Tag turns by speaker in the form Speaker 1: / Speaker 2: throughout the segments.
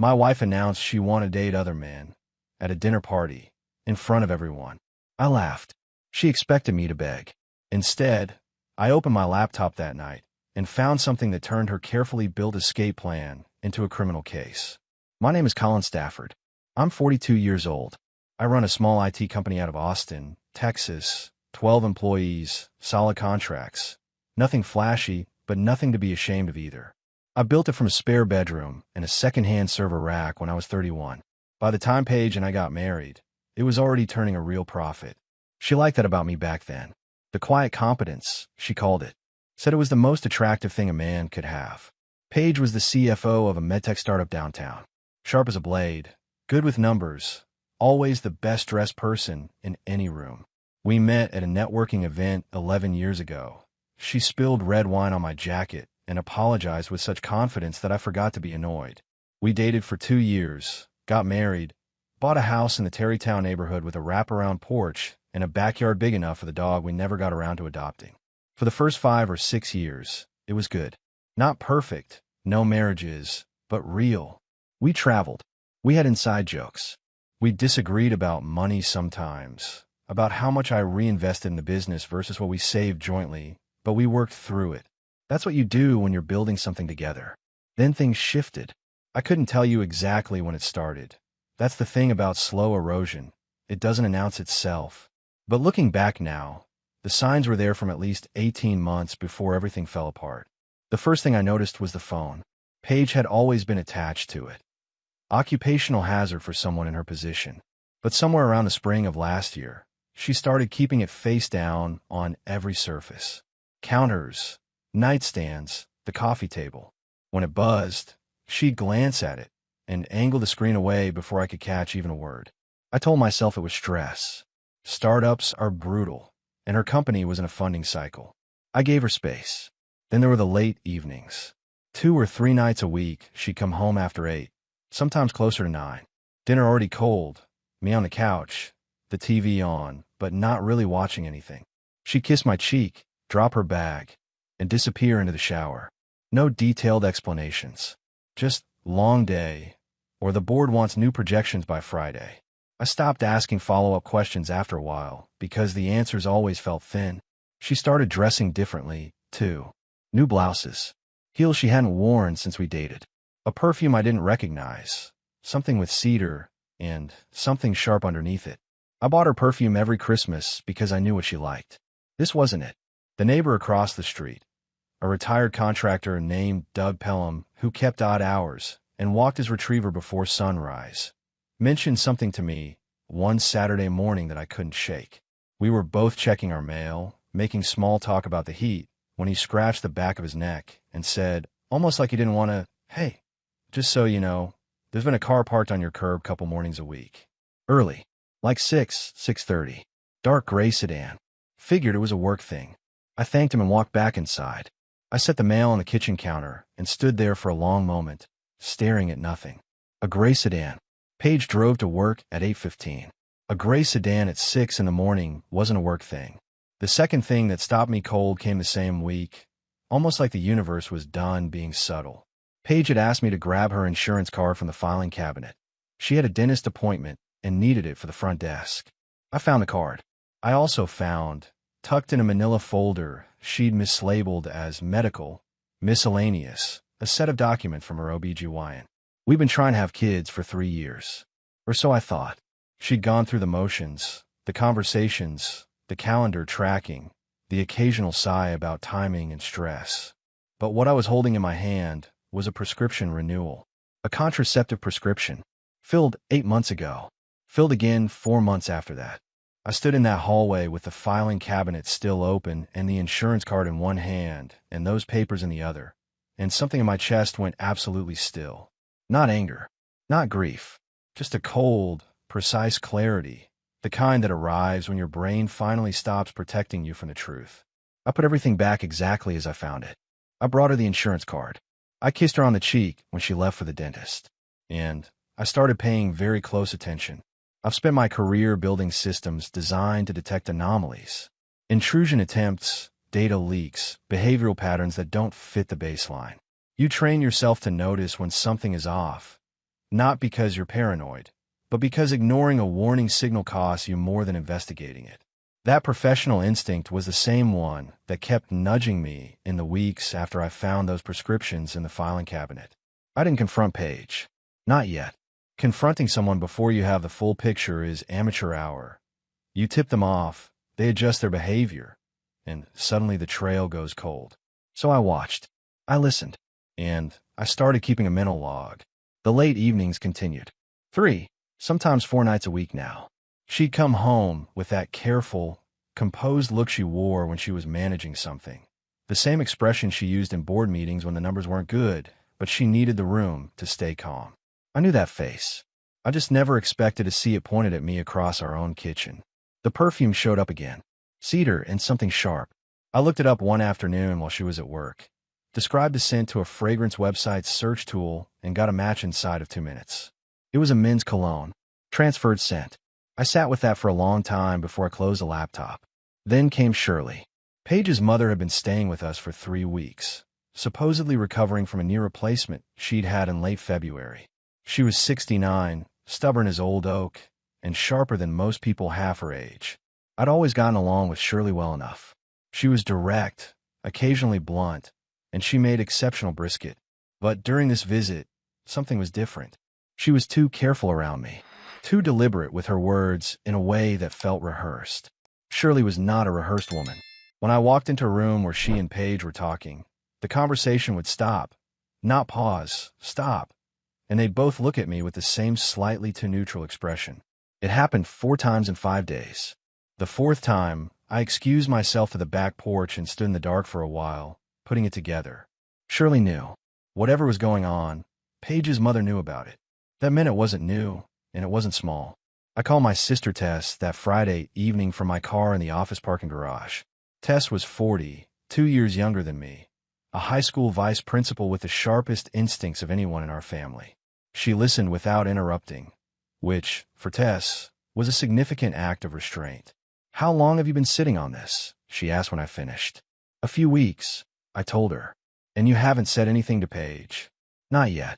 Speaker 1: My wife announced she wanted to date other men at a dinner party in front of everyone. I laughed. She expected me to beg. Instead, I opened my laptop that night and found something that turned her carefully built escape plan into a criminal case. My name is Colin Stafford. I'm 42 years old. I run a small IT company out of Austin, Texas, 12 employees, solid contracts. Nothing flashy, but nothing to be ashamed of either. I built it from a spare bedroom and a second-hand server rack when I was 31. By the time Paige and I got married, it was already turning a real profit. She liked that about me back then. The quiet competence, she called it. Said it was the most attractive thing a man could have. Paige was the CFO of a medtech startup downtown. Sharp as a blade, good with numbers, always the best-dressed person in any room. We met at a networking event 11 years ago. She spilled red wine on my jacket and apologized with such confidence that I forgot to be annoyed. We dated for 2 years, got married, bought a house in the Terrytown neighborhood with a wraparound porch and a backyard big enough for the dog we never got around to adopting. For the first 5 or 6 years, it was good. Not perfect, no marriages, but real. We traveled. We had inside jokes. We disagreed about money sometimes, about how much I reinvested in the business versus what we saved jointly, but we worked through it. That's what you do when you're building something together. Then things shifted. I couldn't tell you exactly when it started. That's the thing about slow erosion. It doesn't announce itself. But looking back now, the signs were there from at least 18 months before everything fell apart. The first thing I noticed was the phone. Paige had always been attached to it. Occupational hazard for someone in her position. But somewhere around the spring of last year, she started keeping it face down on every surface. Counters, nightstands, the coffee table. When it buzzed, she'd glance at it and angle the screen away before I could catch even a word. I told myself it was stress. Startups are brutal, and her company was in a funding cycle. I gave her space. Then there were the late evenings. 2 or 3 nights a week, she'd come home after 8, sometimes closer to 9. Dinner already cold, me on the couch, the TV on, but not really watching anything. She'd kiss my cheek, drop her bag, and disappear into the shower. No detailed explanations. Just long day, or the board wants new projections by Friday. I stopped asking follow-up questions after a while because the answers always felt thin. She started dressing differently, too. New blouses. Heels she hadn't worn since we dated. A perfume I didn't recognize. Something with cedar and something sharp underneath it. I bought her perfume every Christmas because I knew what she liked. This wasn't it. The neighbor across the street, a retired contractor named Doug Pelham who kept odd hours and walked his retriever before sunrise, mentioned something to me one Saturday morning that I couldn't shake. We were both checking our mail, making small talk about the heat, when he scratched the back of his neck and said, almost like he didn't want to, "Hey, just so you know, there's been a car parked on your curb couple mornings a week. Early, like 6:30. Dark gray sedan. Figured it was a work thing." I thanked him and walked back inside. I set the mail on the kitchen counter and stood there for a long moment, staring at nothing. A gray sedan. Paige drove to work at 8:15. A gray sedan at 6 in the morning wasn't a work thing. The second thing that stopped me cold came the same week, almost like the universe was done being subtle. Paige had asked me to grab her insurance card from the filing cabinet. She had a dentist appointment and needed it for the front desk. I found the card. I also found, tucked in a manila folder she'd mislabeled as medical, miscellaneous, a set of documents from her OB/GYN. We'd been trying to have kids for 3 years. Or so I thought. She'd gone through the motions, the conversations, the calendar tracking, the occasional sigh about timing and stress. But what I was holding in my hand was a prescription renewal. A contraceptive prescription. Filled 8 months ago. Filled again 4 months after that. I stood in that hallway with the filing cabinet still open and the insurance card in one hand and those papers in the other, and something in my chest went absolutely still. Not anger, not grief, just a cold, precise clarity, the kind that arrives when your brain finally stops protecting you from the truth. I put everything back exactly as I found it. I brought her the insurance card. I kissed her on the cheek when she left for the dentist. And I started paying very close attention. I've spent my career building systems designed to detect anomalies, intrusion attempts, data leaks, behavioral patterns that don't fit the baseline. You train yourself to notice when something is off, Not because you're paranoid, but because ignoring a warning signal costs you more than investigating it. That professional instinct was the same one that kept nudging me in the weeks after I found those prescriptions in the filing cabinet. I didn't confront Paige. Not yet. Confronting someone before you have the full picture is amateur hour. You tip them off, they adjust their behavior, and suddenly the trail goes cold. So I watched. I listened. And I started keeping a mental log. The late evenings continued. 3, sometimes 4 nights a week now. She'd come home with that careful, composed look she wore when she was managing something. The same expression she used in board meetings when the numbers weren't good, but she needed the room to stay calm. I knew that face. I just never expected to see it pointed at me across our own kitchen. The perfume showed up again. Cedar and something sharp. I looked it up one afternoon while she was at work. Described the scent to a fragrance website's search tool and got a match inside of 2 minutes. It was a men's cologne. Transferred scent. I sat with that for a long time before I closed the laptop. Then came Shirley. Paige's mother had been staying with us for 3 weeks, supposedly recovering from a knee replacement she'd had in late February. She was 69, stubborn as old oak, and sharper than most people half her age. I'd always gotten along with Shirley well enough. She was direct, occasionally blunt, and she made exceptional brisket. But during this visit, something was different. She was too careful around me, too deliberate with her words in a way that felt rehearsed. Shirley was not a rehearsed woman. When I walked into a room where she and Paige were talking, the conversation would stop. Not pause, stop. And they'd both look at me with the same slightly too neutral expression. It happened 4 times in 5 days. The 4th time, I excused myself to the back porch and stood in the dark for a while, putting it together. Shirley knew. Whatever was going on, Paige's mother knew about it. That meant it wasn't new, and it wasn't small. I called my sister Tess that Friday evening from my car in the office parking garage. Tess was 40, 2 years younger than me, a high school vice principal with the sharpest instincts of anyone in our family. She listened without interrupting, which, for Tess, was a significant act of restraint. "How long have you been sitting on this?" she asked when I finished. "A few weeks," I told her. "And you haven't said anything to Paige?" "Not yet."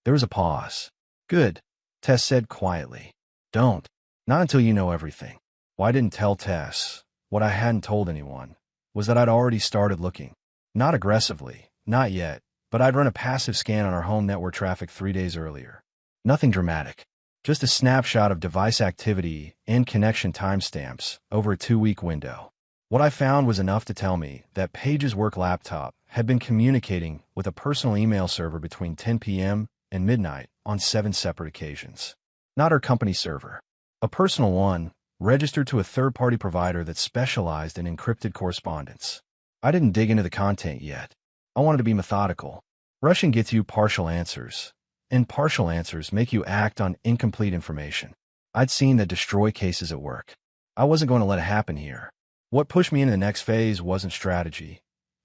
Speaker 1: There was a pause. "Good," Tess said quietly. "Don't. Not until you know everything." Why I didn't tell Tess, what I hadn't told anyone, was that I'd already started looking. Not aggressively, not yet, but I'd run a passive scan on our home network traffic 3 days earlier. Nothing dramatic. Just a snapshot of device activity and connection timestamps over a 2-week window. What I found was enough to tell me that Paige's work laptop had been communicating with a personal email server between 10 p.m. and midnight on 7 separate occasions. Not her company server. A personal one, registered to a third-party provider that specialized in encrypted correspondence. I didn't dig into the content yet. I wanted to be methodical. Rushing gets you partial answers, and partial answers make you act on incomplete information. I'd seen that destroy cases at work. I wasn't going to let it happen here. What pushed me into the next phase wasn't strategy.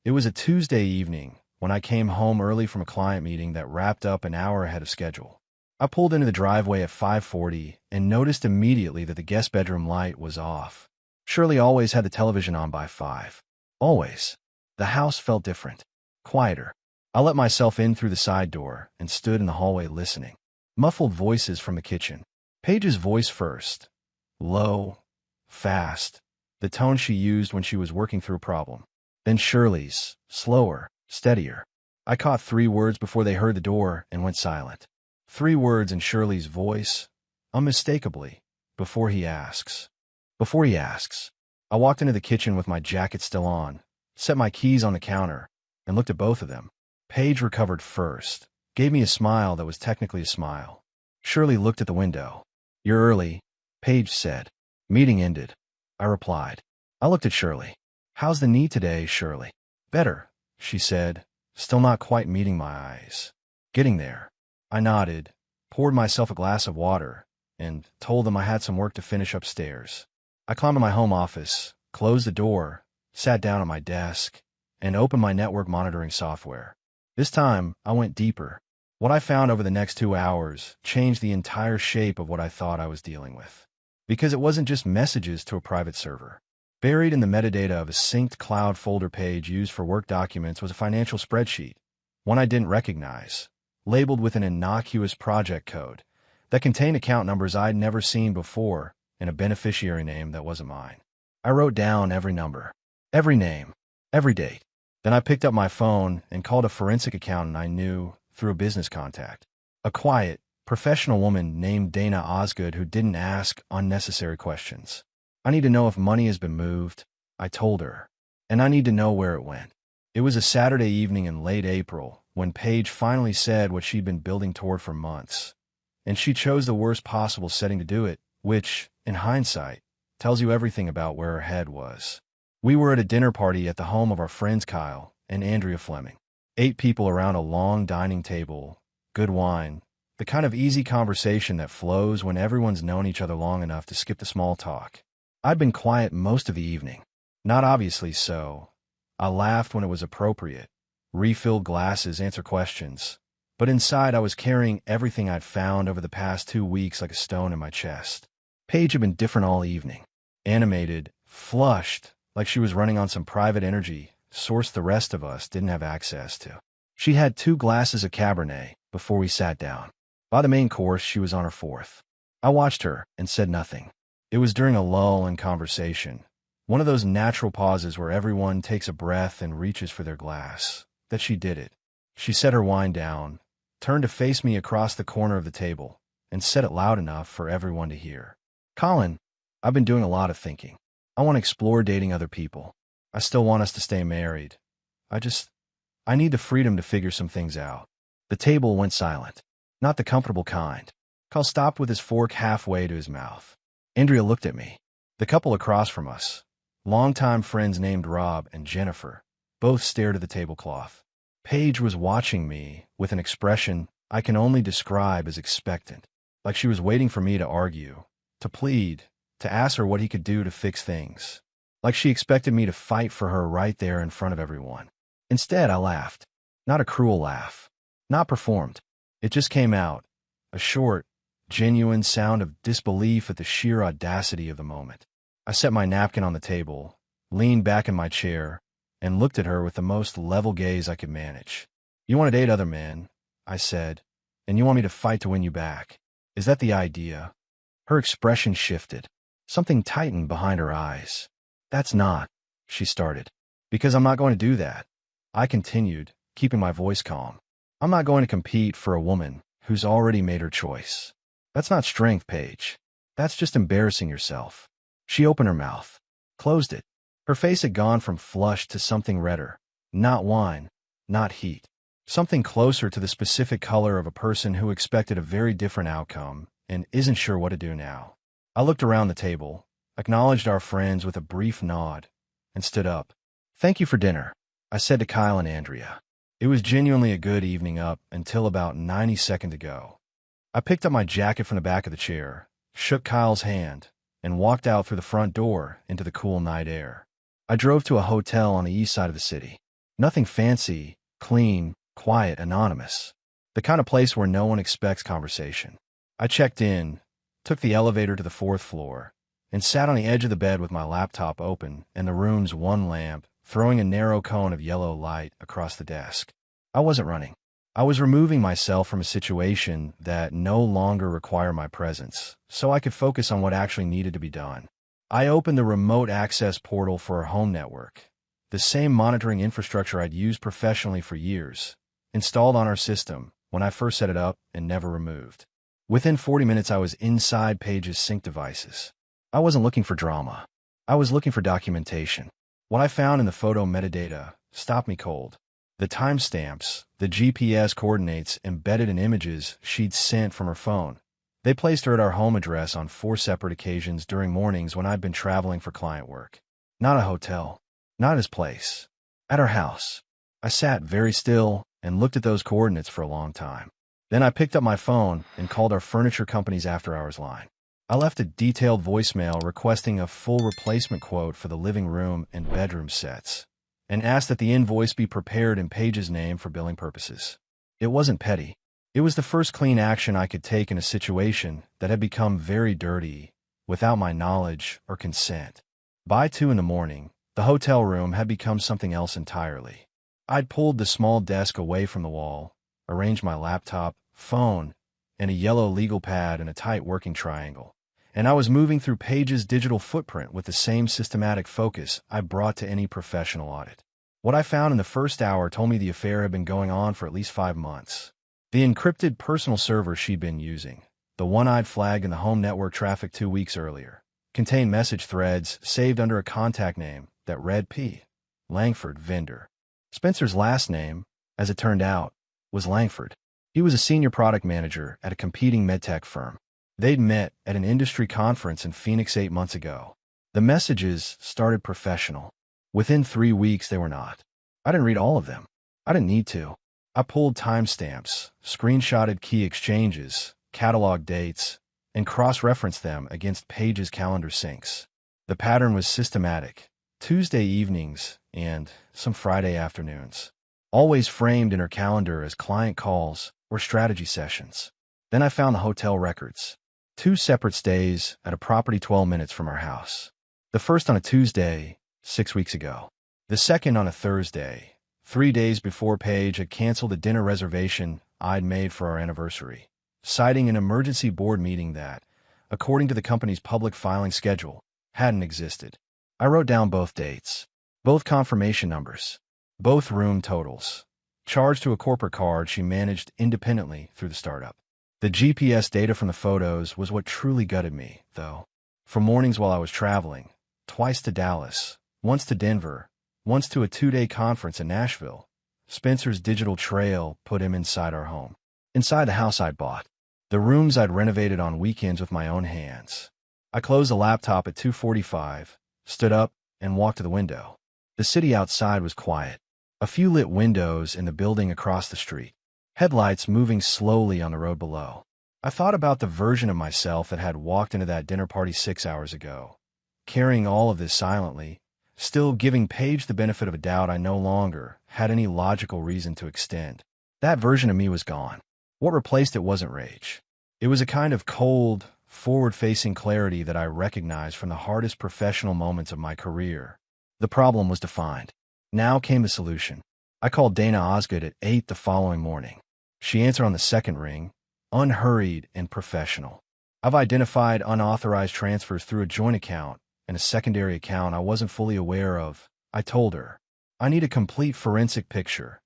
Speaker 1: It was a Tuesday evening when I came home early from a client meeting that wrapped up an hour ahead of schedule. I pulled into the driveway at 5:40 and noticed immediately that the guest bedroom light was off. Shirley always had the television on by 5. Always. The house felt different. Quieter. I let myself in through the side door and stood in the hallway listening. Muffled voices from the kitchen. Paige's voice first. Low. Fast. The tone she used when she was working through a problem. Then Shirley's. Slower. Steadier. I caught 3 words before they heard the door and went silent. 3 words in Shirley's voice, unmistakably, before he asks. Before he asks. I walked into the kitchen with my jacket still on, set my keys on the counter, and looked at both of them. Paige recovered first, gave me a smile that was technically a smile. Shirley looked at the window. "You're early," Paige said. "Meeting ended," I replied. I looked at Shirley. "How's the knee today, Shirley?" "Better," she said, still not quite meeting my eyes. "Getting there." I nodded, poured myself a glass of water, and told them I had some work to finish upstairs. I climbed to my home office, closed the door, sat down at my desk, and opened my network monitoring software. This time, I went deeper. What I found over the next 2 hours changed the entire shape of what I thought I was dealing with. Because it wasn't just messages to a private server. Buried in the metadata of a synced cloud folder page used for work documents was a financial spreadsheet, one I didn't recognize, labeled with an innocuous project code that contained account numbers I'd never seen before and a beneficiary name that wasn't mine. I wrote down every number, every name, every date. Then I picked up my phone and called a forensic accountant I knew through a business contact. A quiet, professional woman named Dana Osgood who didn't ask unnecessary questions. I need to know if money has been moved, I told her, and I need to know where it went. It was a Saturday evening in late April when Paige finally said what she'd been building toward for months. And she chose the worst possible setting to do it, which, in hindsight, tells you everything about where her head was. We were at a dinner party at the home of our friends Kyle and Andrea Fleming. 8 people around a long dining table, good wine, the kind of easy conversation that flows when everyone's known each other long enough to skip the small talk. I'd been quiet most of the evening. Not obviously so. I laughed when it was appropriate, refilled glasses, answered questions. But inside I was carrying everything I'd found over the past 2 weeks like a stone in my chest. Paige had been different all evening. Animated, flushed, like she was running on some private energy source the rest of us didn't have access to. She had 2 glasses of Cabernet before we sat down. By the main course, she was on her 4th. I watched her and said nothing. It was during a lull in conversation, one of those natural pauses where everyone takes a breath and reaches for their glass, that she did it. She set her wine down, turned to face me across the corner of the table, and said it loud enough for everyone to hear. "Colin, I've been doing a lot of thinking. I want to explore dating other people. I still want us to stay married. I need the freedom to figure some things out." The table went silent. Not the comfortable kind. Carl stopped with his fork halfway to his mouth. Andrea looked at me. The couple across from us, longtime friends named Rob and Jennifer, both stared at the tablecloth. Paige was watching me with an expression I can only describe as expectant, like she was waiting for me to argue, to plead, to ask her what he could do to fix things, like she expected me to fight for her right there in front of everyone. Instead, I laughed. Not a cruel laugh. Not performed. It just came out, a short, genuine sound of disbelief at the sheer audacity of the moment. I set my napkin on the table, leaned back in my chair, and looked at her with the most level gaze I could manage. "You want to date other men," I said, "and you want me to fight to win you back. Is that the idea?" Her expression shifted. Something tightened behind her eyes. "That's not," she started. "Because I'm not going to do that," I continued, keeping my voice calm. "I'm not going to compete for a woman who's already made her choice. That's not strength, Paige. That's just embarrassing yourself." She opened her mouth, closed it. Her face had gone from flushed to something redder. Not wine, not heat. Something closer to the specific color of a person who expected a very different outcome and isn't sure what to do now. I looked around the table, acknowledged our friends with a brief nod, and stood up. "Thank you for dinner," I said to Kyle and Andrea. It was genuinely a good evening up until about 90 seconds ago. I picked up my jacket from the back of the chair, shook Kyle's hand, and walked out through the front door into the cool night air. I drove to a hotel on the east side of the city. Nothing fancy, clean, quiet, anonymous. The kind of place where no one expects conversation. I checked in, took the elevator to the 4th floor, and sat on the edge of the bed with my laptop open and the room's one lamp throwing a narrow cone of yellow light across the desk. I wasn't running. I was removing myself from a situation that no longer required my presence, so I could focus on what actually needed to be done. I opened the remote access portal for our home network, the same monitoring infrastructure I'd used professionally for years, installed on our system when I first set it up and never removed. Within 40 minutes, I was inside Paige's sync devices. I wasn't looking for drama. I was looking for documentation. What I found in the photo metadata stopped me cold. The timestamps, the GPS coordinates embedded in images she'd sent from her phone. They placed her at our home address on 4 separate occasions during mornings when I'd been traveling for client work. Not a hotel. Not his place. At her house. I sat very still and looked at those coordinates for a long time. Then I picked up my phone and called our furniture company's after-hours line. I left a detailed voicemail requesting a full replacement quote for the living room and bedroom sets, and asked that the invoice be prepared in Paige's name for billing purposes. It wasn't petty. It was the first clean action I could take in a situation that had become very dirty without my knowledge or consent. By 2 in the morning, the hotel room had become something else entirely. I'd pulled the small desk away from the wall, arranged my laptop, phone, and a yellow legal pad in a tight working triangle. And I was moving through Paige's digital footprint with the same systematic focus I brought to any professional audit. What I found in the first hour told me the affair had been going on for at least 5 months. The encrypted personal server she'd been using, the one I'd flagged in the home network traffic 2 weeks earlier, contained message threads saved under a contact name that read P. Langford, vendor. Spencer's last name, as it turned out, was Langford. He was a senior product manager at a competing medtech firm. They'd met at an industry conference in Phoenix 8 months ago. The messages started professional. Within 3 weeks, they were not. I didn't read all of them. I didn't need to. I pulled timestamps, screenshotted key exchanges, cataloged dates, and cross-referenced them against Paige's calendar syncs. The pattern was systematic. Tuesday evenings and some Friday afternoons, always framed in her calendar as client calls or strategy sessions. Then I found the hotel records. 2 separate stays at a property 12 minutes from our house. The first on a Tuesday, 6 weeks ago. The second on a Thursday, 3 days before Paige had canceled a dinner reservation I'd made for our anniversary, citing an emergency board meeting that, according to the company's public filing schedule, hadn't existed. I wrote down both dates, both confirmation numbers, both room totals, charged to a corporate card she managed independently through the startup. The GPS data from the photos was what truly gutted me, though. For mornings while I was traveling, twice to Dallas, once to Denver, once to a 2-day conference in Nashville, Spencer's digital trail put him inside our home, inside the house I'd bought, the rooms I'd renovated on weekends with my own hands. I closed the laptop at 2:45, stood up, and walked to the window. The city outside was quiet. A few lit windows in the building across the street. Headlights moving slowly on the road below. I thought about the version of myself that had walked into that dinner party 6 hours ago, carrying all of this silently, still giving Paige the benefit of a doubt I no longer had any logical reason to extend. That version of me was gone. What replaced it wasn't rage. It was a kind of cold, forward-facing clarity that I recognized from the hardest professional moments of my career. The problem was defined. Now came the solution. I called Dana Osgood at 8 the following morning. She answered on the second ring, unhurried and professional. I've identified unauthorized transfers through a joint account and a secondary account I wasn't fully aware of. I told her, I need a complete forensic picture,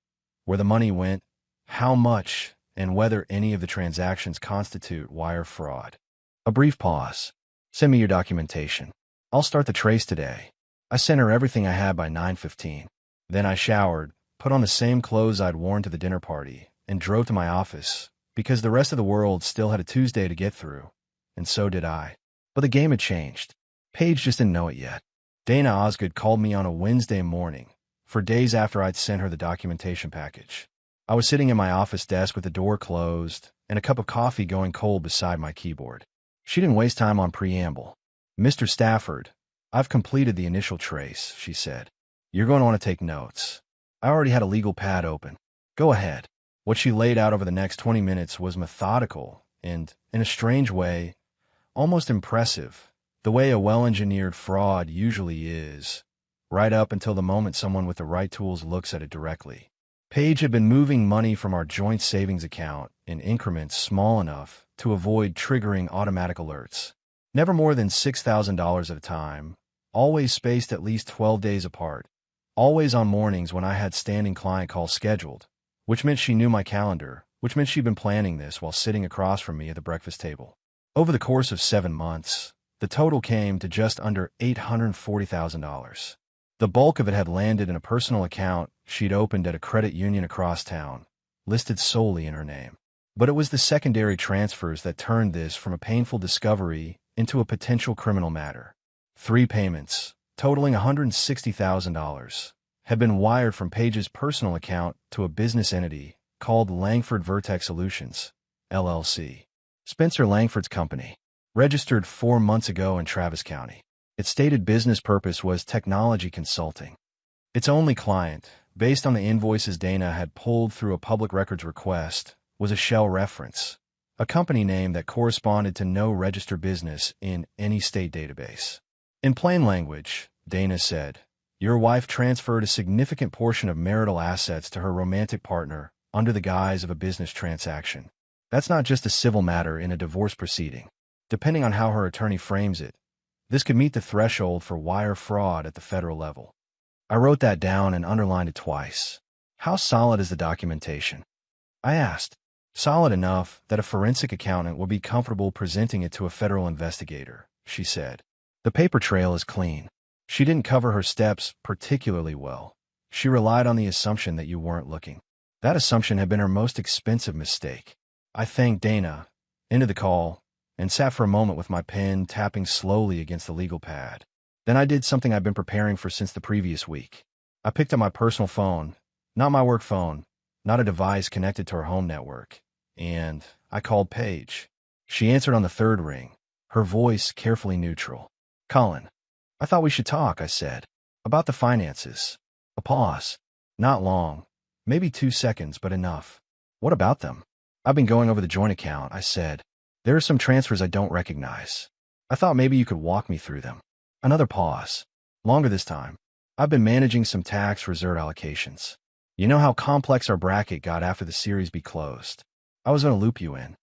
Speaker 1: where the money went, how much, and whether any of the transactions constitute wire fraud. A brief pause. Send me your documentation. I'll start the trace today. I sent her everything I had by 9:15. Then I showered, put on the same clothes I'd worn to the dinner party, and drove to my office, because the rest of the world still had a Tuesday to get through, and so did I. But the game had changed. Paige just didn't know it yet. Dana Osgood called me on a Wednesday morning, for days after I'd sent her the documentation package. I was sitting at my office desk with the door closed and a cup of coffee going cold beside my keyboard. She didn't waste time on preamble. Mr. Stafford, I've completed the initial trace, she said. You're going to want to take notes. I already had a legal pad open. Go ahead. What she laid out over the next 20 minutes was methodical and, in a strange way, almost impressive, the way a well-engineered fraud usually is, right up until the moment someone with the right tools looks at it directly. Paige had been moving money from our joint savings account in increments small enough to avoid triggering automatic alerts. Never more than $6,000 at a time, always spaced at least 12 days apart, always on mornings when I had standing client calls scheduled, which meant she knew my calendar, which meant she'd been planning this while sitting across from me at the breakfast table. Over the course of 7 months, the total came to just under $840,000. The bulk of it had landed in a personal account she'd opened at a credit union across town, listed solely in her name. But it was the secondary transfers that turned this from a painful discovery into a potential criminal matter. 3 payments, totaling $160,000, had been wired from Paige's personal account to a business entity called Langford Vertex Solutions, LLC. Spencer Langford's company, registered 4 months ago in Travis County. Its stated business purpose was technology consulting. Its only client, based on the invoices Dana had pulled through a public records request, was a shell reference, a company name that corresponded to no registered business in any state database. In plain language, Dana said, your wife transferred a significant portion of marital assets to her romantic partner, under the guise of a business transaction. That's not just a civil matter in a divorce proceeding. Depending on how her attorney frames it, this could meet the threshold for wire fraud at the federal level. I wrote that down and underlined it twice. How solid is the documentation? I asked. Solid enough that a forensic accountant would be comfortable presenting it to a federal investigator, she said. The paper trail is clean. She didn't cover her steps particularly well. She relied on the assumption that you weren't looking. That assumption had been her most expensive mistake. I thanked Dana, ended the call, and sat for a moment with my pen tapping slowly against the legal pad. Then I did something I've been preparing for since the previous week. I picked up my personal phone, not my work phone, not a device connected to her home network, and I called Paige. She answered on the third ring, her voice carefully neutral. Colin, I thought we should talk, I said. About the finances. A pause. Not long. Maybe 2 seconds, but enough. What about them? I've been going over the joint account, I said. There are some transfers I don't recognize. I thought maybe you could walk me through them. Another pause. Longer this time. I've been managing some tax reserve allocations. You know how complex our bracket got after the Series B closed. I was going to loop you in.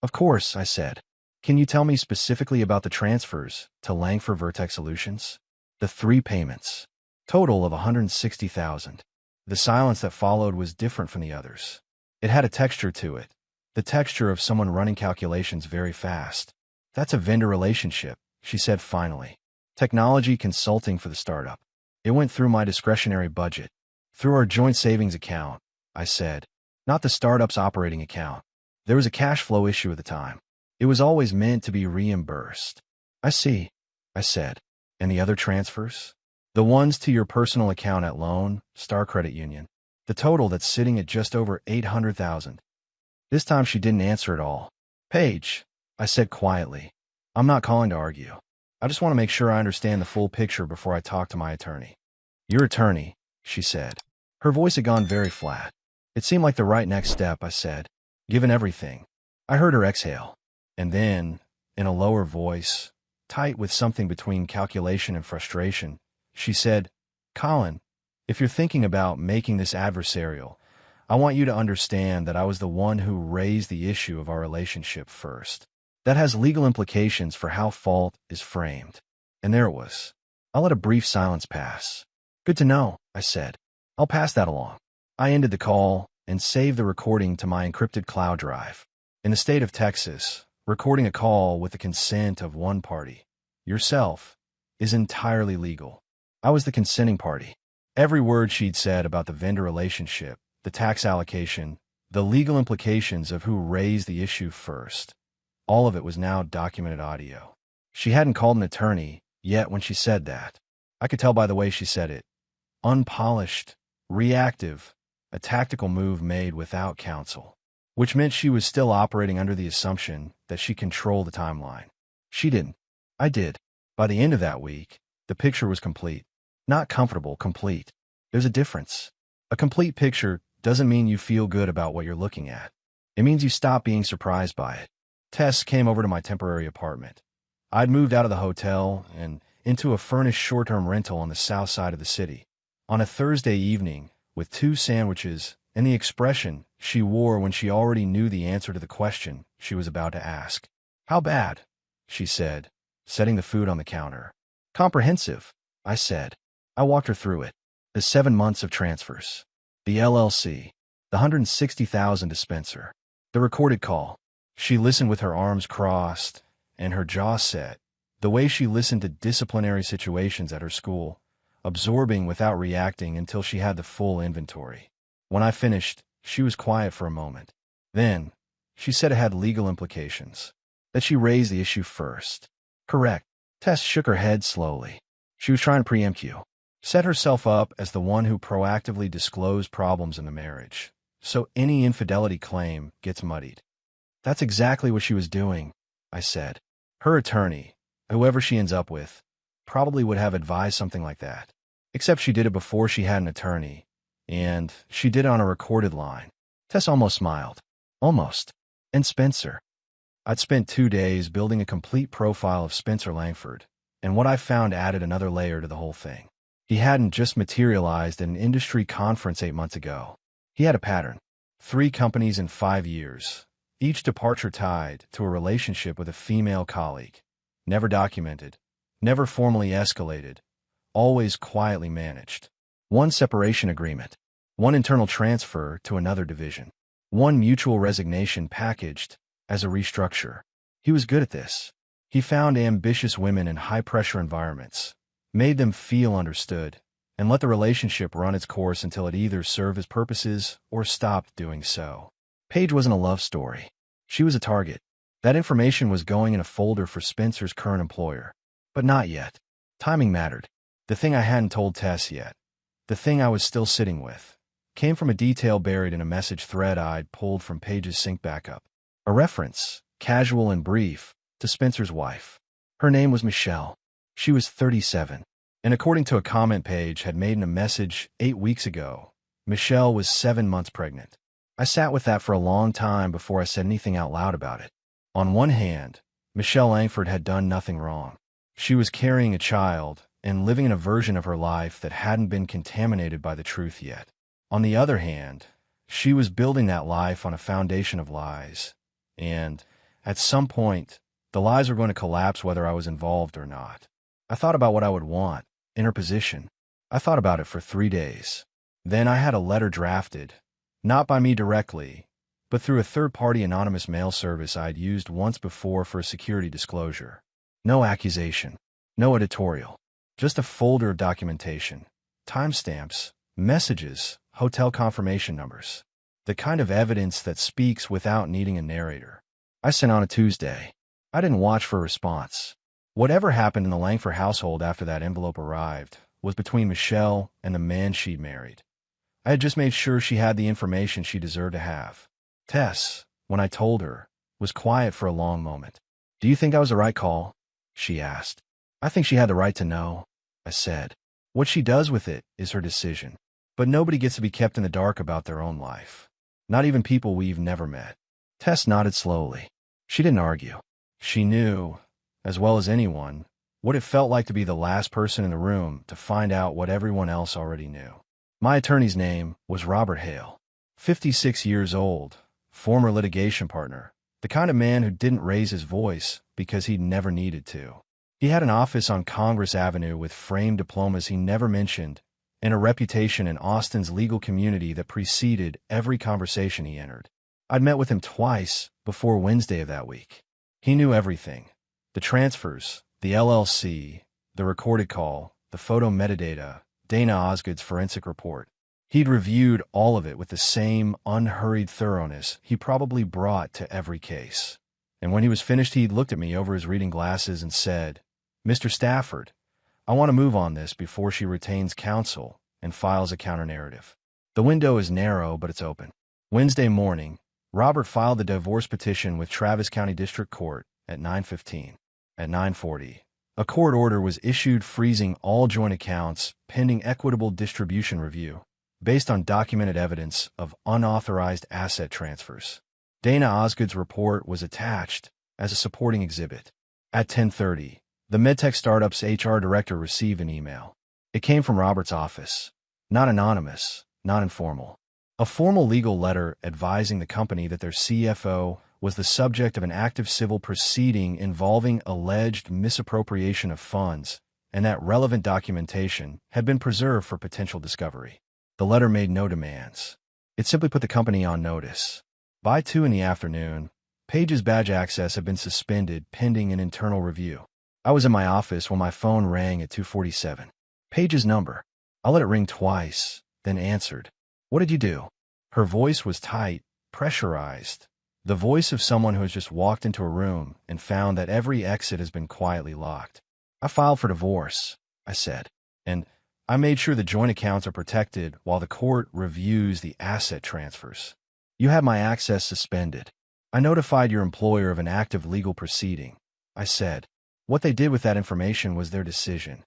Speaker 1: Of course, I said. Can you tell me specifically about the transfers to Langford Vertex Solutions? The 3 payments. Total of $160,000. The silence that followed was different from the others. It had a texture to it. The texture of someone running calculations very fast. That's a vendor relationship, she said finally. Technology consulting for the startup. It went through my discretionary budget. Through our joint savings account, I said. Not the startup's operating account. There was a cash flow issue at the time. It was always meant to be reimbursed. I see, I said. And the other transfers? The ones to your personal account at Loan Star Credit Union. The total that's sitting at just over $800,000. This time she didn't answer at all. Paige, I said quietly. I'm not calling to argue. I just want to make sure I understand the full picture before I talk to my attorney. Your attorney, she said. Her voice had gone very flat. It seemed like the right next step, I said. Given everything. I heard her exhale. And then, in a lower voice, tight with something between calculation and frustration, she said, Colin, if you're thinking about making this adversarial, I want you to understand that I was the one who raised the issue of our relationship first. That has legal implications for how fault is framed. And there it was. I let a brief silence pass. Good to know, I said. I'll pass that along. I ended the call and saved the recording to my encrypted cloud drive. In the state of Texas, recording a call with the consent of one party, yourself, is entirely legal. I was the consenting party. Every word she'd said about the vendor relationship, the tax allocation, the legal implications of who raised the issue first, all of it was now documented audio. She hadn't called an attorney yet when she said that. I could tell by the way she said it. Unpolished, reactive, a tactical move made without counsel, which meant she was still operating under the assumption that she controlled the timeline. She didn't. I did. By the end of that week, the picture was complete. Not comfortable, complete. There's a difference. A complete picture doesn't mean you feel good about what you're looking at. It means you stop being surprised by it. Tess came over to my temporary apartment. I'd moved out of the hotel and into a furnished short-term rental on the south side of the city. On a Thursday evening, with 2 sandwiches and the expression she wore when she already knew the answer to the question she was about to ask. How bad? She said, setting the food on the counter. Comprehensive, I said. I walked her through it. The 7 months of transfers. The LLC. The $160,000 dispenser. The recorded call. She listened with her arms crossed and her jaw set, the way she listened to disciplinary situations at her school, absorbing without reacting until she had the full inventory. When I finished, she was quiet for a moment. Then, she said it had legal implications. That she raised the issue first. Correct. Tess shook her head slowly. She was trying to preempt you. Set herself up as the one who proactively disclosed problems in the marriage, so any infidelity claim gets muddied. That's exactly what she was doing, I said. Her attorney, whoever she ends up with, probably would have advised something like that. Except she did it before she had an attorney, and she did it on a recorded line. Tess almost smiled. Almost. And Spencer. I'd spent 2 days building a complete profile of Spencer Langford, and what I found added another layer to the whole thing. He hadn't just materialized at an industry conference 8 months ago. He had a pattern. 3 companies in 5 years, each departure tied to a relationship with a female colleague. Never documented, never formally escalated, always quietly managed. 1 separation agreement, 1 internal transfer to another division, 1 mutual resignation packaged as a restructure. He was good at this. He found ambitious women in high-pressure environments, made them feel understood, and let the relationship run its course until it either served his purposes or stopped doing so. Paige wasn't a love story. She was a target. That information was going in a folder for Spencer's current employer. But not yet. Timing mattered. The thing I hadn't told Tess yet, the thing I was still sitting with, came from a detail buried in a message thread I'd pulled from Paige's sync backup. A reference, casual and brief, to Spencer's wife. Her name was Michelle. She was 37. And according to a comment Paige had made in a message 8 weeks ago, Michelle was 7 months pregnant. I sat with that for a long time before I said anything out loud about it. On one hand, Michelle Langford had done nothing wrong. She was carrying a child and living in a version of her life that hadn't been contaminated by the truth yet. On the other hand, she was building that life on a foundation of lies. And, at some point, the lies were going to collapse whether I was involved or not. I thought about what I would want, in her position. I thought about it for 3 days. Then I had a letter drafted, not by me directly, but through a third-party anonymous mail service I'd used once before for a security disclosure. No accusation, no editorial, just a folder of documentation, timestamps, messages, hotel confirmation numbers. The kind of evidence that speaks without needing a narrator. I sent on a Tuesday. I didn't watch for a response. Whatever happened in the Langford household after that envelope arrived was between Michelle and the man she'd married. I had just made sure she had the information she deserved to have. Tess, when I told her, was quiet for a long moment. "Do you think that was the right call?" she asked. "I think she had the right to know," I said. "What she does with it is her decision. But nobody gets to be kept in the dark about their own life. Not even people we've never met." Tess nodded slowly. She didn't argue. She knew, as well as anyone, what it felt like to be the last person in the room to find out what everyone else already knew. My attorney's name was Robert Hale, 56 years old, former litigation partner, the kind of man who didn't raise his voice because he'd never needed to. He had an office on Congress Avenue with framed diplomas he never mentioned, and a reputation in Austin's legal community that preceded every conversation he entered. I'd met with him twice before Wednesday of that week. He knew everything. The transfers, the LLC, the recorded call, the photo metadata, Dana Osgood's forensic report. He'd reviewed all of it with the same unhurried thoroughness he probably brought to every case. And when he was finished, he'd looked at me over his reading glasses and said, "Mr. Stafford, I want to move on this before she retains counsel and files a counter-narrative. The window is narrow, but it's open." Wednesday morning, Robert filed the divorce petition with Travis County District Court at 9:15. At 9:40, a court order was issued freezing all joint accounts pending equitable distribution review, based on documented evidence of unauthorized asset transfers. Dana Osgood's report was attached as a supporting exhibit. At 10:30, the MedTech startup's HR director received an email. It came from Robert's office. Not anonymous, not informal. A formal legal letter advising the company that their CFO was the subject of an active civil proceeding involving alleged misappropriation of funds, and that relevant documentation had been preserved for potential discovery. The letter made no demands. It simply put the company on notice. By 2 in the afternoon, Paige's badge access had been suspended pending an internal review. I was in my office when my phone rang at 2:47. Paige's number. I let it ring twice, then answered. "What did you do?" Her voice was tight, pressurized. The voice of someone who has just walked into a room and found that every exit has been quietly locked. "I filed for divorce," I said. "And I made sure the joint accounts are protected while the court reviews the asset transfers. You had my access suspended. I notified your employer of an active legal proceeding," I said. What they did with that information was their decision.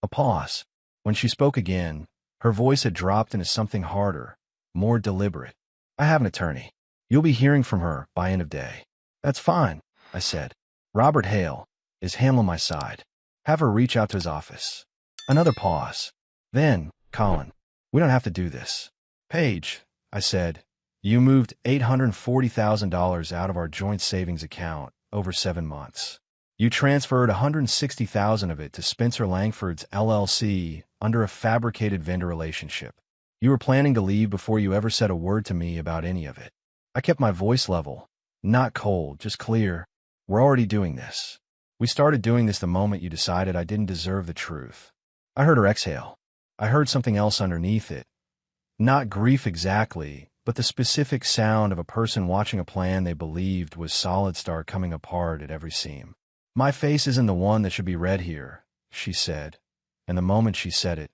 Speaker 1: A pause. When she spoke again, her voice had dropped into something harder, more deliberate. "I have an attorney. You'll be hearing from her by end of day." "That's fine," I said. "Robert Hale is handling my side. Have her reach out to his office." Another pause. Then, "Colin, we don't have to do this." "Paige," I said, You moved $840,000 out of our joint savings account over 7 months. You transferred $160,000 of it to Spencer Langford's LLC under a fabricated vendor relationship. You were planning to leave before you ever said a word to me about any of it. I kept my voice level, not cold, just clear. We're already doing this. We started doing this the moment you decided I didn't deserve the truth. I heard her exhale. I heard something else underneath it. Not grief exactly, but the specific sound of a person watching a plan they believed was solid start coming apart at every seam. My face isn't the one that should be read here, she said. And the moment she said it,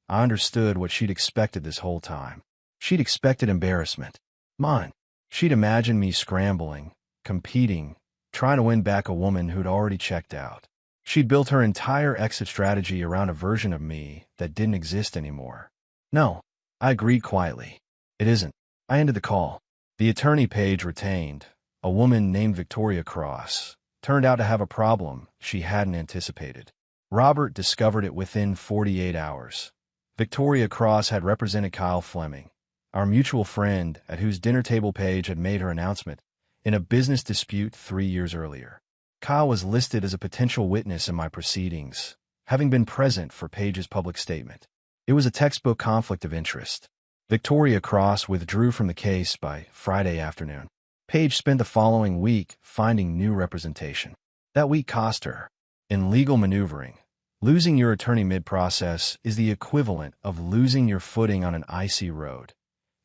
Speaker 1: I understood what she'd expected this whole time. She'd expected embarrassment. Mine. She'd imagined me scrambling, competing, trying to win back a woman who'd already checked out. She'd built her entire exit strategy around a version of me that didn't exist anymore. No, I agreed quietly. It isn't. I ended the call. The attorney Paige retained, a woman named Victoria Cross, turned out to have a problem she hadn't anticipated. Robert discovered it within 48 hours. Victoria Cross had represented Kyle Fleming, our mutual friend at whose dinner table Paige had made her announcement, in a business dispute 3 years earlier. Kyle was listed as a potential witness in my proceedings, having been present for Paige's public statement. It was a textbook conflict of interest. Victoria Cross withdrew from the case by Friday afternoon. Paige spent the following week finding new representation. That week cost her. In legal maneuvering, losing your attorney mid-process is the equivalent of losing your footing on an icy road.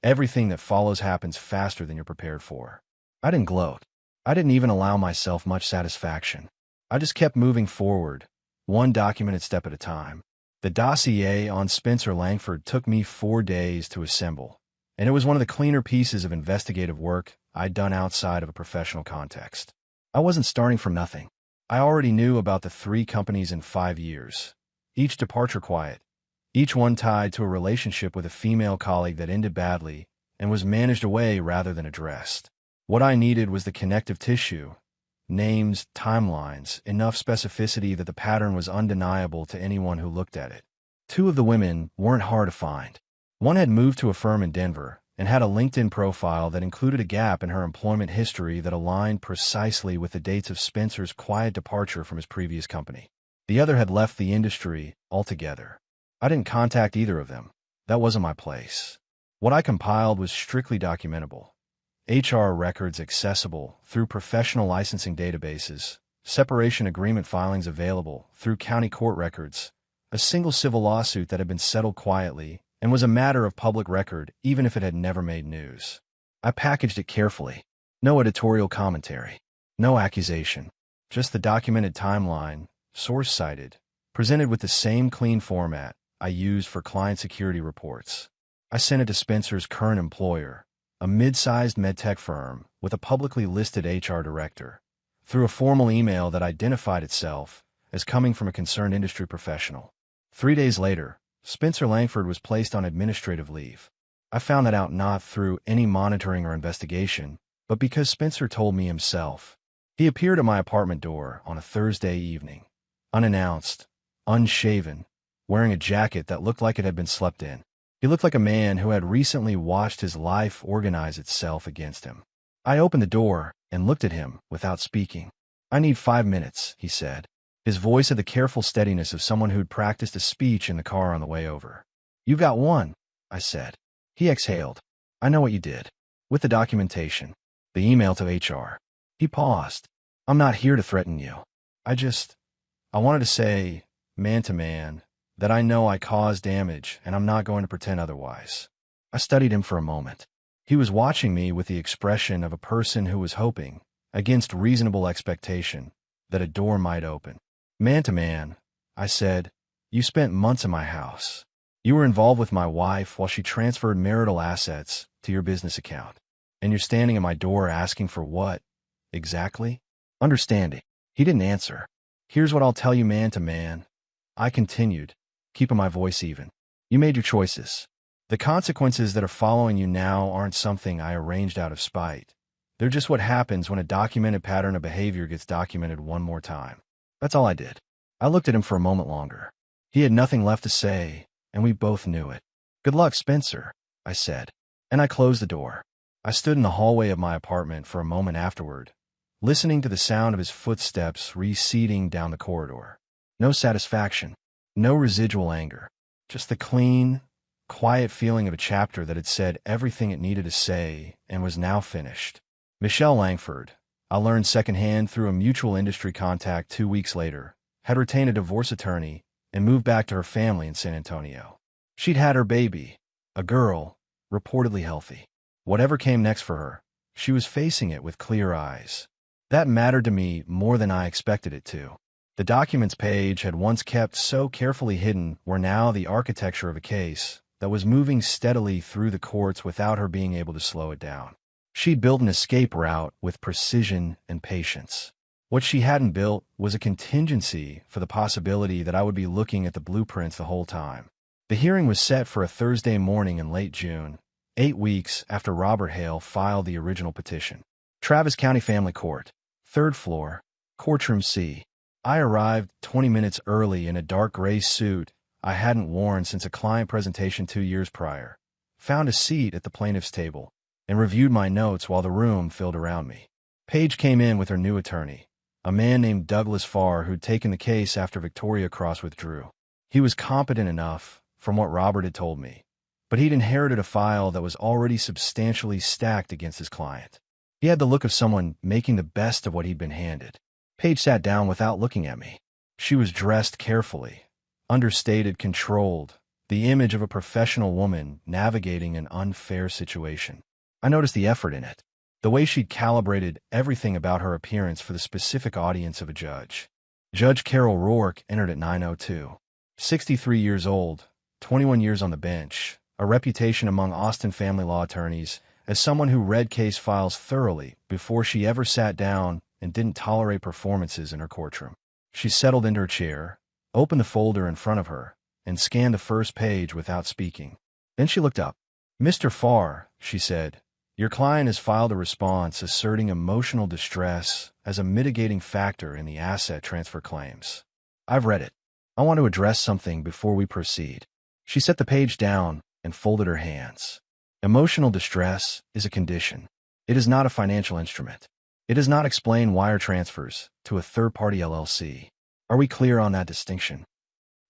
Speaker 1: Everything that follows happens faster than you're prepared for. I didn't gloat. I didn't even allow myself much satisfaction. I just kept moving forward, one documented step at a time. The dossier on Spencer Langford took me 4 days to assemble, and it was one of the cleaner pieces of investigative work I'd done outside of a professional context. I wasn't starting from nothing. I already knew about the 3 companies in 5 years, each departure quiet, each one tied to a relationship with a female colleague that ended badly and was managed away rather than addressed. What I needed was the connective tissue, names, timelines, enough specificity that the pattern was undeniable to anyone who looked at it. 2 of the women weren't hard to find. One had moved to a firm in Denver and had a LinkedIn profile that included a gap in her employment history that aligned precisely with the dates of Spencer's quiet departure from his previous company. The other had left the industry altogether. I didn't contact either of them. That wasn't my place. What I compiled was strictly documentable. HR records accessible through professional licensing databases, separation agreement filings available through county court records, a single civil lawsuit that had been settled quietly and was a matter of public record even if it had never made news. I packaged it carefully. No editorial commentary. No accusation. Just the documented timeline, source-cited, presented with the same clean format I used for client security reports. I sent it to Spencer's current employer, a mid-sized medtech firm with a publicly listed HR director, through a formal email that identified itself as coming from a concerned industry professional. 3 days later, Spencer Langford was placed on administrative leave. I found that out not through any monitoring or investigation, but because Spencer told me himself. He appeared at my apartment door on a Thursday evening, unannounced, unshaven, wearing a jacket that looked like it had been slept in. He looked like a man who had recently watched his life organize itself against him. I opened the door and looked at him without speaking. "I need 5 minutes," he said. His voice had the careful steadiness of someone who'd practiced a speech in the car on the way over. "You've got 1, I said. He exhaled. "I know what you did. With the documentation. The email to HR. He paused. "I'm not here to threaten you. I wanted to say, man to man, that I know I caused damage and I'm not going to pretend otherwise." I studied him for a moment. He was watching me with the expression of a person who was hoping, against reasonable expectation, that a door might open. "Man to man," I said, "you spent months in my house. You were involved with my wife while she transferred marital assets to your business account. And you're standing at my door asking for what, exactly?" Understanding. He didn't answer. "Here's what I'll tell you, man to man," I continued, keeping my voice even. "You made your choices. The consequences that are following you now aren't something I arranged out of spite. They're just what happens when a documented pattern of behavior gets documented one more time. That's all I did." I looked at him for a moment longer. He had nothing left to say, and we both knew it. "Good luck, Spencer," I said, and I closed the door. I stood in the hallway of my apartment for a moment afterward, listening to the sound of his footsteps receding down the corridor. No satisfaction, no residual anger, just the clean, quiet feeling of a chapter that had said everything it needed to say and was now finished. Michelle Langford, I learned secondhand through a mutual industry contact 2 weeks later, had retained a divorce attorney and moved back to her family in San Antonio. She'd had her baby, a girl, reportedly healthy. Whatever came next for her, she was facing it with clear eyes. That mattered to me more than I expected it to. The documents Paige had once kept so carefully hidden were now the architecture of a case that was moving steadily through the courts without her being able to slow it down. She'd built an escape route with precision and patience. What she hadn't built was a contingency for the possibility that I would be looking at the blueprints the whole time. The hearing was set for a Thursday morning in late June, 8 weeks after Robert Hale filed the original petition. Travis County Family Court, 3rd floor, Courtroom C. I arrived 20 minutes early in a dark gray suit I hadn't worn since a client presentation 2 years prior, found a seat at the plaintiff's table, and reviewed my notes while the room filled around me. Paige came in with her new attorney, a man named Douglas Farr who'd taken the case after Victoria Cross withdrew. He was competent enough, from what Robert had told me, but he'd inherited a file that was already substantially stacked against his client. He had the look of someone making the best of what he'd been handed. Paige sat down without looking at me. She was dressed carefully, understated, controlled, the image of a professional woman navigating an unfair situation. I noticed the effort in it, the way she'd calibrated everything about her appearance for the specific audience of a judge. Judge Carol Rourke entered at 9:02. 63 years old, 21 years on the bench, a reputation among Austin family law attorneys as someone who read case files thoroughly before she ever sat down and didn't tolerate performances in her courtroom. She settled into her chair, opened the folder in front of her, and scanned the first page without speaking. Then she looked up. "Mr. Farr," she said, "your client has filed a response asserting emotional distress as a mitigating factor in the asset transfer claims. I've read it. I want to address something before we proceed." She set the page down and folded her hands. Emotional distress is a condition. It is not a financial instrument. It does not explain wire transfers to a third-party LLC. Are we clear on that distinction?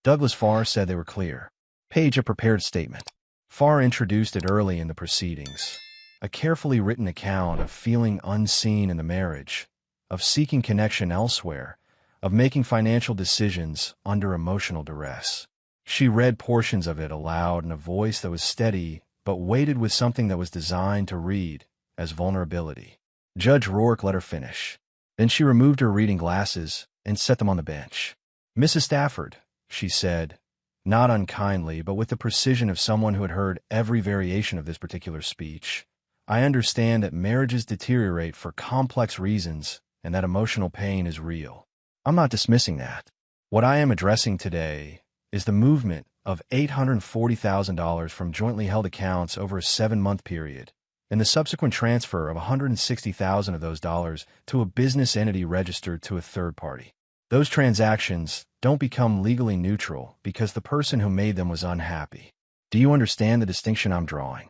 Speaker 1: Douglas Farr said they were clear. Paige a prepared statement. Farr introduced it early in the proceedings. A carefully written account of feeling unseen in the marriage, of seeking connection elsewhere, of making financial decisions under emotional duress. She read portions of it aloud in a voice that was steady but weighted with something that was designed to read as vulnerability. Judge Rourke let her finish. Then she removed her reading glasses and set them on the bench. "Mrs. Stafford," she said, not unkindly, but with the precision of someone who had heard every variation of this particular speech, "I understand that marriages deteriorate for complex reasons and that emotional pain is real. I'm not dismissing that. What I am addressing today is the movement of $840,000 from jointly held accounts over a 7-month period, and the subsequent transfer of $160,000 of those dollars to a business entity registered to a third party. Those transactions don't become legally neutral because the person who made them was unhappy. Do you understand the distinction I'm drawing?"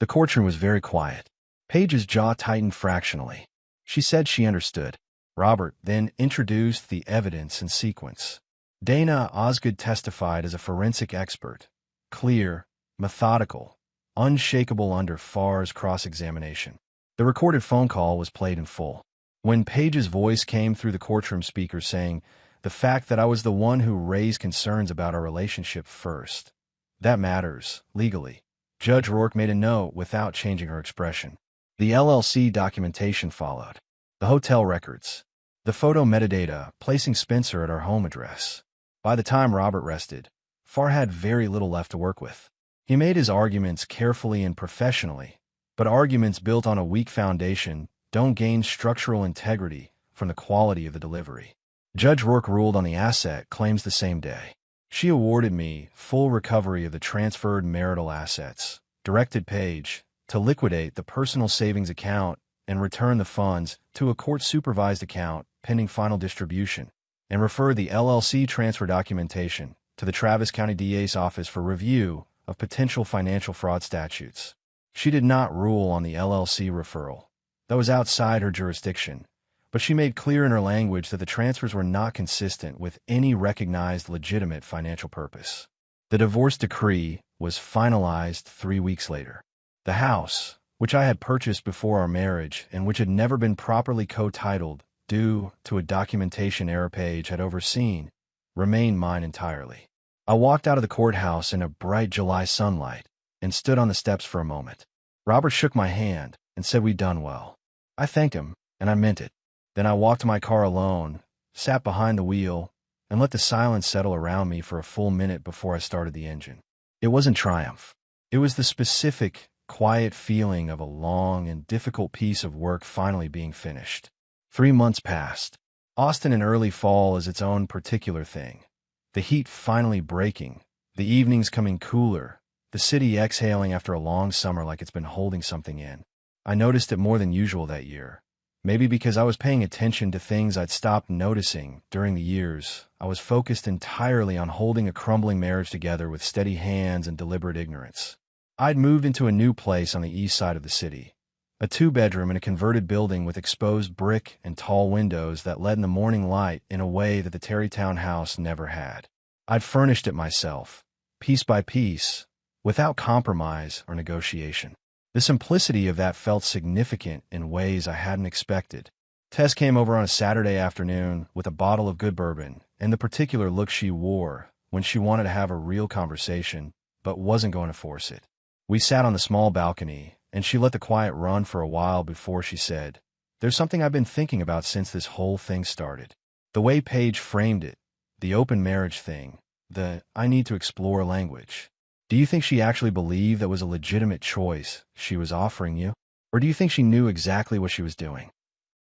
Speaker 1: The courtroom was very quiet. Paige's jaw tightened fractionally. She said she understood. Robert then introduced the evidence in sequence. Dana Osgood testified as a forensic expert, clear, methodical, unshakable under Farr's cross-examination. The recorded phone call was played in full. When Paige's voice came through the courtroom speaker saying, "The fact that I was the one who raised concerns about our relationship first, that matters, legally," Judge Rourke made a note without changing her expression. The LLC documentation followed. The hotel records. The photo metadata, placing Spencer at our home address. By the time Robert rested, Farr had very little left to work with. He made his arguments carefully and professionally, but arguments built on a weak foundation don't gain structural integrity from the quality of the delivery. Judge Rourke ruled on the asset claims the same day. She awarded me full recovery of the transferred marital assets, directed Paige to liquidate the personal savings account and return the funds to a court-supervised account pending final distribution, and referred the LLC transfer documentation to the Travis County DA's office for review of potential financial fraud statutes. She did not rule on the LLC referral. That was outside her jurisdiction, but she made clear in her language that the transfers were not consistent with any recognized legitimate financial purpose. The divorce decree was finalized 3 weeks later. The house, which I had purchased before our marriage and which had never been properly co-titled due to a documentation error Page had overseen, remained mine entirely. I walked out of the courthouse in a bright July sunlight and stood on the steps for a moment. Robert shook my hand and said we'd done well. I thanked him, and I meant it. Then I walked to my car alone, sat behind the wheel, and let the silence settle around me for a full minute before I started the engine. It wasn't triumph. It was the specific, quiet feeling of a long and difficult piece of work finally being finished. 3 months passed. Austin in early fall is its own particular thing. The heat finally breaking, the evenings coming cooler, the city exhaling after a long summer like it's been holding something in. I noticed it more than usual that year. Maybe because I was paying attention to things I'd stopped noticing during the years. I was focused entirely on holding a crumbling marriage together with steady hands and deliberate ignorance. I'd moved into a new place on the east side of the city, a 2-bedroom in a converted building with exposed brick and tall windows that let in the morning light in a way that the Terrytown house never had. I'd furnished it myself, piece by piece, without compromise or negotiation. The simplicity of that felt significant in ways I hadn't expected. Tess came over on a Saturday afternoon with a bottle of good bourbon and the particular look she wore when she wanted to have a real conversation but wasn't going to force it. We sat on the small balcony, and she let the quiet run for a while before she said, "There's something I've been thinking about since this whole thing started." The way Paige framed it, the open marriage thing, the "I need to explore" language. Do you think she actually believed that was a legitimate choice she was offering you? Or do you think she knew exactly what she was doing?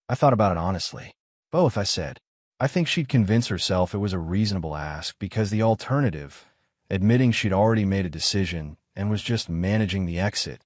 Speaker 1: I thought about it honestly. Both, I said. I think she'd convince herself it was a reasonable ask because the alternative, admitting she'd already made a decision and was just managing the exit,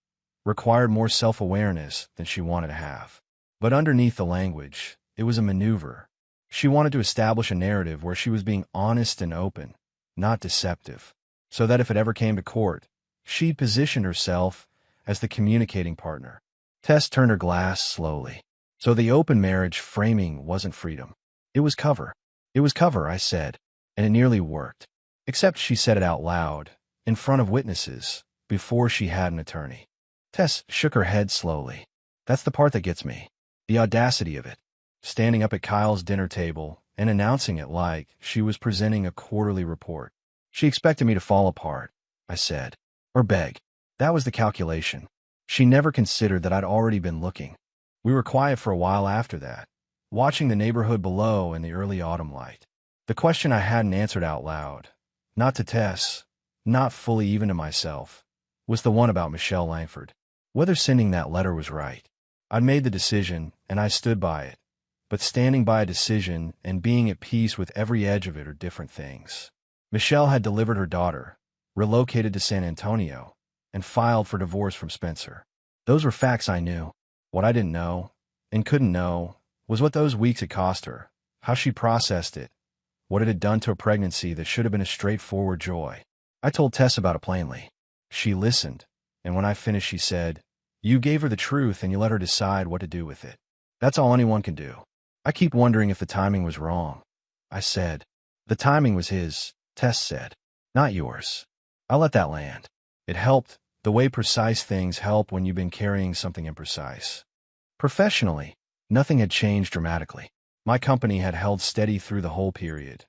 Speaker 1: required more self-awareness than she wanted to have. But underneath the language, it was a maneuver. She wanted to establish a narrative where she was being honest and open, not deceptive, so that if it ever came to court, she'd position herself as the communicating partner. Tess turned her glass slowly. So the open marriage framing wasn't freedom. It was cover. It was cover, I said, and it nearly worked. Except she said it out loud, in front of witnesses, before she had an attorney. Tess shook her head slowly. That's the part that gets me. The audacity of it. Standing up at Kyle's dinner table and announcing it like she was presenting a quarterly report. She expected me to fall apart, I said. Or beg. That was the calculation. She never considered that I'd already been looking. We were quiet for a while after that, watching the neighborhood below in the early autumn light. The question I hadn't answered out loud, not to Tess, not fully even to myself, was the one about Michelle Langford. Whether sending that letter was right. I'd made the decision, and I stood by it. But standing by a decision and being at peace with every edge of it are different things. Michelle had delivered her daughter, relocated to San Antonio, and filed for divorce from Spencer. Those were facts I knew. What I didn't know, and couldn't know, was what those weeks had cost her, how she processed it, what it had done to a pregnancy that should have been a straightforward joy. I told Tess about it plainly. She listened, and when I finished she said, "You gave her the truth and you let her decide what to do with it. That's all anyone can do." I keep wondering if the timing was wrong. I said. The timing was his, Tess said. Not yours. I let that land. It helped, the way precise things help when you've been carrying something imprecise. Professionally, nothing had changed dramatically. My company had held steady through the whole period.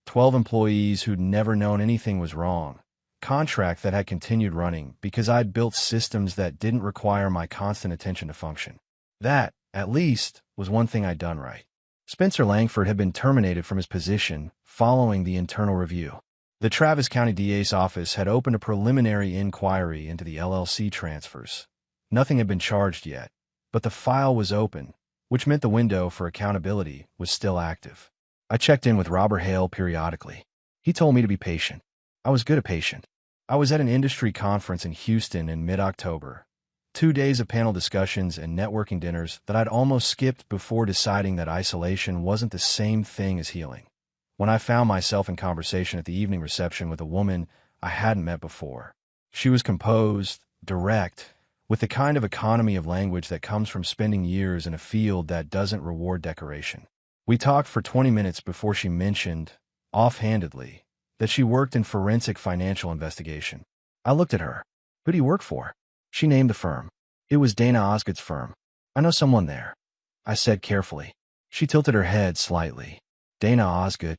Speaker 1: 12 employees who'd never known anything was wrong. Contract that had continued running because I'd built systems that didn't require my constant attention to function. That, at least, was one thing I'd done right. Spencer Langford had been terminated from his position following the internal review. The Travis County DA's office had opened a preliminary inquiry into the LLC transfers. Nothing had been charged yet, but the file was open, which meant the window for accountability was still active. I checked in with Robert Hale periodically. He told me to be patient. I was good at patient. I was at an industry conference in Houston in mid-October. 2 days of panel discussions and networking dinners that I'd almost skipped before deciding that isolation wasn't the same thing as healing. When I found myself in conversation at the evening reception with a woman I hadn't met before. She was composed, direct, with the kind of economy of language that comes from spending years in a field that doesn't reward decoration. We talked for 20 minutes before she mentioned, offhandedly, that she worked in forensic financial investigation. I looked at her. Who do you work for? She named the firm. It was Dana Osgood's firm. I know someone there, I said carefully. She tilted her head slightly. Dana Osgood?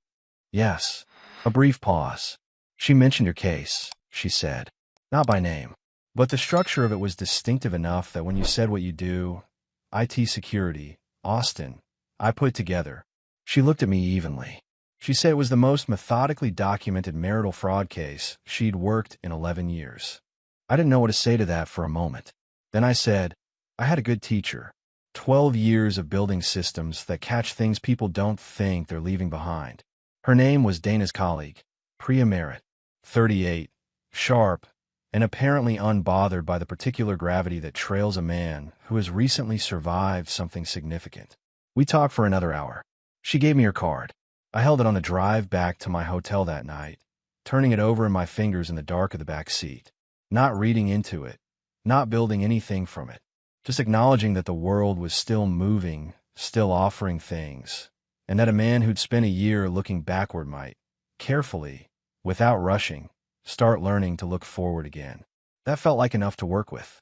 Speaker 1: Yes. A brief pause. She mentioned your case, she said. Not by name. But the structure of it was distinctive enough that when you said what you do, IT security, Austin, I put it together. She looked at me evenly. She said it was the most methodically documented marital fraud case she'd worked in 11 years. I didn't know what to say to that for a moment. Then I said, I had a good teacher. 12 years of building systems that catch things people don't think they're leaving behind. Her name was Dana's colleague, Priya Merritt, 38, sharp, and apparently unbothered by the particular gravity that trails a man who has recently survived something significant. We talked for another hour. She gave me her card. I held it on the drive back to my hotel that night, turning it over in my fingers in the dark of the back seat, not reading into it, not building anything from it, just acknowledging that the world was still moving, still offering things, and that a man who'd spent a year looking backward might, carefully, without rushing, start learning to look forward again. That felt like enough to work with.